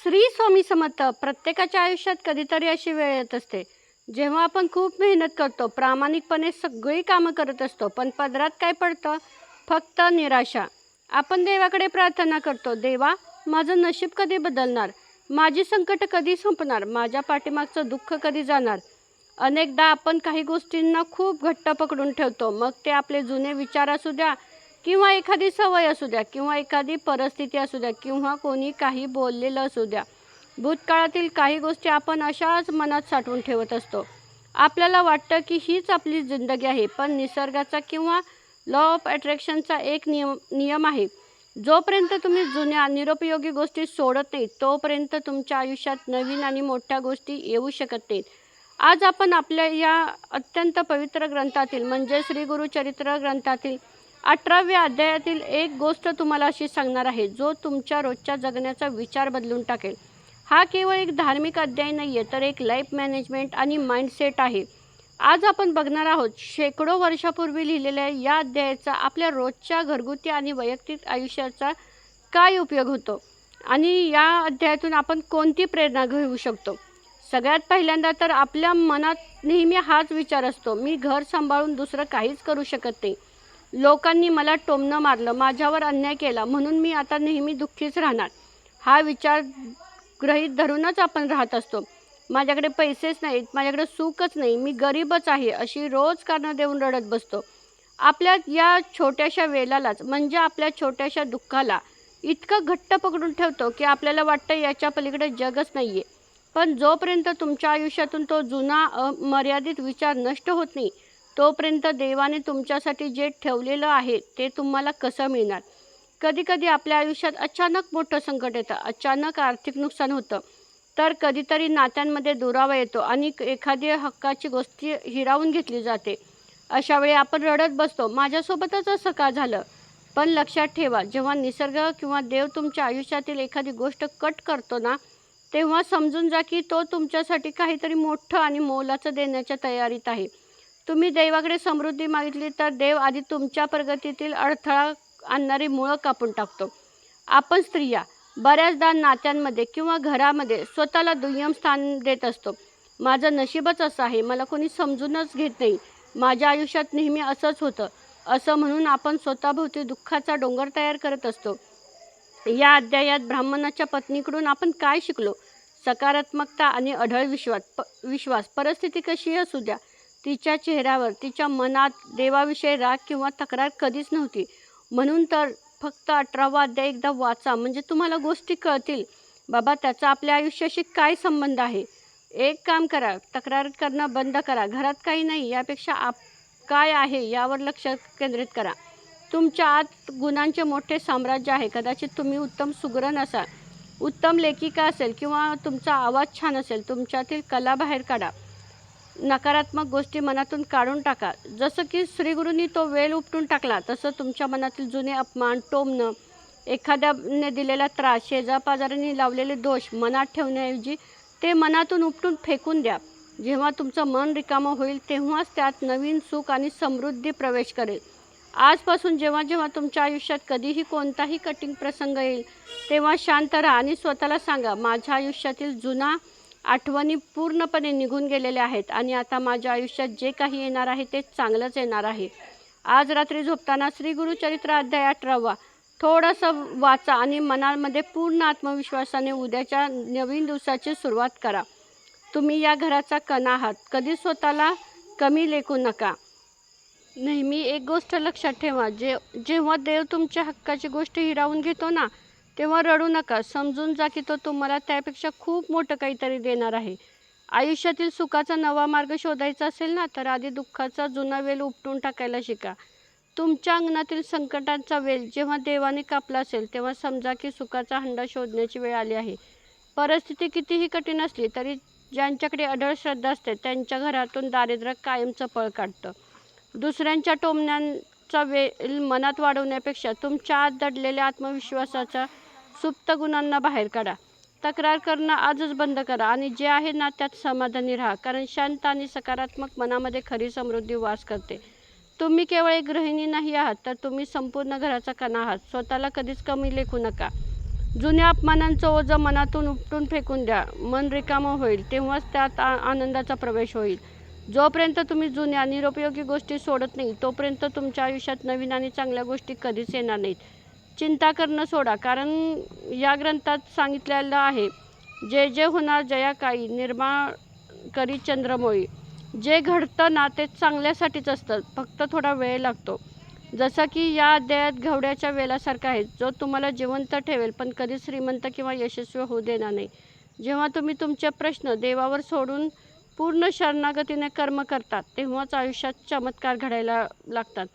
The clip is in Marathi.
श्री स्वामी समर्थ. प्रत्येकाच्या आयुष्यात कधीतरी अशी वेळ येत असते जेव्हा आपण खूप मेहनत करतो, प्रामाणिकपणे सगळी कामं करत असतो, पण पदरात काय पडतं? फक्त निराशा. आपण देवाकडे प्रार्थना करतो, देवा, माझं नशीब कधी बदलणार? माझी संकट कधी संपणार? माझ्या पाठीमागचं दुःख कधी जाणार? अनेकदा आपण काही गोष्टींना खूप घट्ट पकडून ठेवतो, मग ते आपले जुने विचार असू द्या, किंवा एखादी सवय असू द्या, किंवा एखादी परिस्थिती असू द्या, किंवा कोणी काही बोललेलं असू द्या. भूतकाळातील काही गोष्टी आपण अशाच मनात साठवून ठेवत असतो. आपल्याला वाटतं की हीच आपली जिंदगी आहे, पण निसर्गाचा किंवा लॉ ऑफ अट्रॅक्शनचा एक नियम आहे. जोपर्यंत तुम्ही जुन्या निरुपयोगी गोष्टी सोडत नाही, तोपर्यंत तुमच्या आयुष्यात नवीन आणि मोठ्या गोष्टी येऊ शकत नाहीत. आज आपण आपल्या या अत्यंत पवित्र ग्रंथातील म्हणजे श्री गुरुचरित्र ग्रंथातील 18व्या अध्यायातील एक गोष्ट तुम्हाला अशी सांगणार आहे, जो तुमच्या रोजच्या जगण्याचा विचार बदलून टाकेल. हा केवळ एक धार्मिक अध्याय नाही आहे, तर एक लाईफ मॅनेजमेंट आणि माइंडसेट आहे. आज आपण बघणार आहोत शेकडो वर्षापूर्वी लिहिलेल्या या अध्यायाचा आपल्या रोजच्या घरगुती आणि वैयक्तिक आयुष्याचा काय उपयोग होतो आणि या अध्यायातून आपण कोणती प्रेरणा घेऊ शकतो. सगळ्यात पहिल्यांदा तर आपल्या मनात नेहमी हाच विचार असतो, मी घर सांभाळून दुसरं काहीच करू शकत नाही. लोकांनी मला टोमणं मारलं, माझ्यावर अन्याय केला, म्हणून मी आता नेहमी दुःखीच राहणार. हा विचार गृहीत धरूनच आपण राहत असतो. माझ्याकडे पैसेच नाहीत, माझ्याकडे सुखच नाही, मी गरीबच आहे, अशी रोज कारणं देऊन रडत बसतो. आपल्या या छोट्याशा वेलालाच म्हणजे आपल्या छोट्याशा दुःखाला इतकं घट्ट पकडून ठेवतो की आपल्याला वाटतं याच्या पलीकडे जगच नाही आहे. पण जोपर्यंत तुमच्या आयुष्यातून तो जुना अमर्यादित विचार नष्ट होत नाही, तोपर्यंत देवाने तुमच्यासाठी जे ठेवलेलं आहे ते तुम्हाला कसं मिळणार? कधीकधी आपल्या आयुष्यात अचानक मोठं संकट येतं, अचानक आर्थिक नुकसान होतं, तर कधीतरी नात्यांमध्ये दुरावा येतो आणि एखादी हक्काची गोष्ट हिरावून घेतली जाते. अशा वेळी आपण रडत बसतो, माझ्यासोबतच असं का झालं? पण लक्षात ठेवा, जेव्हा निसर्ग किंवा देव तुमच्या आयुष्यातील एखादी गोष्ट कट करतो ना, तेव्हा समजून जा की तो तुमच्यासाठी काहीतरी मोठं आणि मोलाचं देण्याच्या तयारीत आहे. तुम्ही देवाकडे समृद्धी मागितली तर देव आधी तुमच्या प्रगतीतील अडथळा आणणारी मुळं कापून टाकतो. आपण स्त्रिया बऱ्याचदा नात्यांमध्ये किंवा घरामध्ये स्वतःला दुय्यम स्थान देत असतो. माझं नशीबच असं आहे, मला कोणी समजूनच घेत नाही, माझ्या आयुष्यात नेहमी असंच होतं, असं म्हणून आपण स्वतःभोवती दुःखाचा डोंगर तयार करत असतो. या अध्यायात ब्राह्मणाच्या पत्नीकडून आपण काय शिकलो? सकारात्मकता आणि अढळ विश्वास परिस्थिती कशीही असू द्या, तिच्या चेहऱ्यावर, तिच्या मनात देवाविषयी राग किंवा तक्रार कधीच नव्हती. म्हणून तर फक्त 18वा अध्याय एकदा वाचा, म्हणजे तुम्हाला गोष्टी कळतील. बाबा, त्याचा आपल्या आयुष्याशी काय संबंध आहे. एक काम करा, तक्रार करणं बंद करा. घरात काही नाही, यापेक्षा काय आहे यावर लक्ष केंद्रित करा. तुमच्या आत गुणांचे मोठे साम्राज्य आहे. कदाचित तुम्ही उत्तम सुगरण असाल, उत्तम लेखिका असेल, किंवा तुमचा आवाज छान असेल. तुमच्यातील कला बाहेर काढा. नकारात्मक गोष्टी मनातून काढून टाका. जसं की श्रीगुरूंनी तो वेल उपटून टाकला, तसं तुमच्या मनातील जुने अपमान, टोमणं, एखाद्याने दिलेला त्रास, शेजापाजारांनी लावलेले दोष मनात ठेवण्याऐवजी ते मनातून उपटून फेकून द्या. जेव्हा तुमचं मन रिकामं होईल, तेव्हाच त्यात नवीन सुख आणि समृद्धी प्रवेश करेल. आजपासून जेव्हा जेव्हा तुमच्या आयुष्यात कधीही कोणताही कठीण प्रसंग येईल, तेव्हा शांत राहा आणि स्वतःला सांगा, माझ्या आयुष्यातील जुना आठवणी पूर्णपणे निघून गेलेल्या आहेत आणि आता माझ्या आयुष्यात जे काही येणार आहे ते चांगलंच येणार आहे. आज रात्री झोपताना श्री गुरुचरित्र अध्याय 18वा थोडंसं वाचा आणि मनामध्ये पूर्ण आत्मविश्वासाने उद्याच्या नवीन दिवसाची सुरुवात करा. तुम्ही या घराचा कणा आहात. कधी स्वतःला कमी लेखू नका. नेहमी एक गोष्ट लक्षात ठेवा, जेव्हा देव तुमच्या हक्काची गोष्ट हिरावून घेतो ना, तेव्हा रडू नका. समजून जा की तो तुम्हाला त्यापेक्षा खूप मोठं काहीतरी देणार आहे. आयुष्यातील सुखाचा नवा मार्ग शोधायचा असेल ना, तर आधी दुःखाचा जुना वेल उपटून टाकायला शिका. तुमच्या अंगणातील संकटांचा वेल जेव्हा देवाने कापला असेल, तेव्हा समजा की सुखाचा हंडा शोधण्याची वेळ आली आहे. परिस्थिती कितीही कठीण असली तरी ज्यांच्याकडे अढळ श्रद्धा असते, त्यांच्या घरातून दारिद्र्य कायमचं पळ काढतं. दुसऱ्यांच्या टोमण्यांचा वेल मनात वाढवण्यापेक्षा तुमच्या आत दडलेल्या आत्मविश्वासाच्या सुप्त गुणांना बाहेर काढा. तक्रार करणं आजच बंद करा आणि जे आहे ना त्यात समाधानी राहा, कारण शांत आणि सकारात्मक मनामध्ये खरी समृद्धी वास करते. तुम्ही केवळ एक गृहिणी नाही आहात, तर तुम्ही संपूर्ण घराचा कणा आहात. स्वतःला कधीच कमी लेखू नका. जुन्या अपमानांचं ओझं मनातून उपटून फेकून द्या. मन रिकामं होईल, तेव्हाच त्यात आनंदाचा प्रवेश होईल. जोपर्यंत तुम्ही जुन्या निरुपयोगी गोष्टी सोडत नाही, तोपर्यंत तुमच्या आयुष्यात नवीन आणि चांगल्या गोष्टी कधीच येणार नाहीत. चिंता करणं सोडा, कारण या ग्रंथात सांगितलेलं आहे, जे जे होणार जया काळी निर्माण करी चंद्रमौळी. जे घडतं ना ते चांगल्यासाठीच असतं, फक्त थोडा वेळ लागतो. जसं की या अध्यायात घवड्याच्या वेलासारखा आहे, जो तुम्हाला जिवंत ठेवेल पण कधीच श्रीमंत किंवा यशस्वी होऊ देणार नाही. जेव्हा तुम्ही तुमचे प्रश्न देवावर सोडून पूर्ण शरणागतीने कर्म करतात, तेव्हाच आयुष्यात चमत्कार घडायला लागतात.